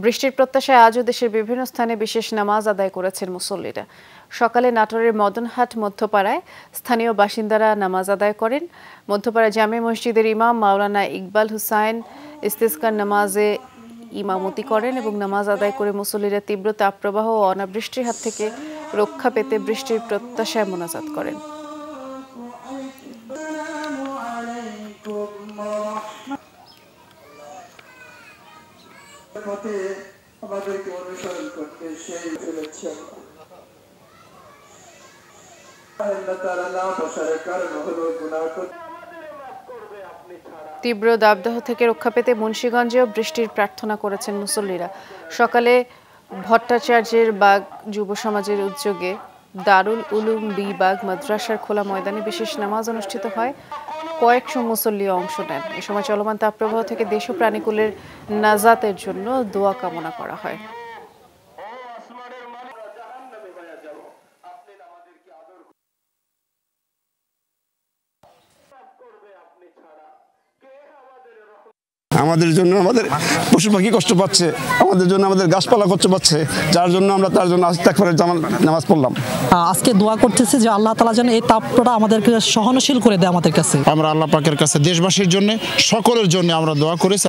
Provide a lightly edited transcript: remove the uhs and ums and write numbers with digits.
বৃষ্টির প্রত্যাশায় আজও দেশের বিভিন্ন স্থানে বিশেষ নামাজ আদায় করেছেন মুসল্লিরা। সকালে নাটোরের মদনহাট মধ্যপাড়ায় স্থানীয় বাসিন্দারা নামাজ আদায় করেন। মধ্যপাড়া জামে মসজিদের ইমাম মাওলানা ইকবাল হুসাইন ইস্তিসকার নামাজে ইমামতি করেন এবং নামাজ আদায় করে মুসল্লিরা তীব্র তাপপ্রবাহ ও অনাবৃষ্টির হাত থেকে রক্ষা পেতে বৃষ্টির প্রত্যাশায় মোনাজাত করেন। আমাদেরকে অনুসরণ করতে সেই চলেছে। তীব্র দাবদাহ থেকে রক্ষা পেতে মুন্সিগঞ্জেও বৃষ্টির প্রার্থনা করেছেন মুসল্লিরা। সকালে ভট্টাচার্যের বাগ যুব সমাজের উদ্যোগে দারুল উলুম বি বাগ মাদ্রাসার খোলা ময়দানে বিশেষ নামাজ অনুষ্ঠিত হয়। কয়েকশো মুসল্লি অংশ নেন। এ সময় চলমান তাপপ্রবাহ থেকে দেশ ও প্রাণীকুলের নাজাতের জন্য দোয়া কামনা করা হয়। আমাদের জন্য আমাদের পশু পাখি কষ্ট পাচ্ছে, আমাদের জন্য আমাদের গাছপালা কষ্ট পাচ্ছে, যার জন্য আমরা তার জন্য ইস্তেগফারের নামাজ পড়লাম। আজকে দোয়া করতেছি যে আল্লাহ তাআলা যেন এই তাপটা আমাদেরকে সহনশীল করে দেয় আমাদের কাছে। আমরা আল্লাহ পাকের কাছে দেশবাসীর জন্য সকলের জন্য আমরা দোয়া করেছি।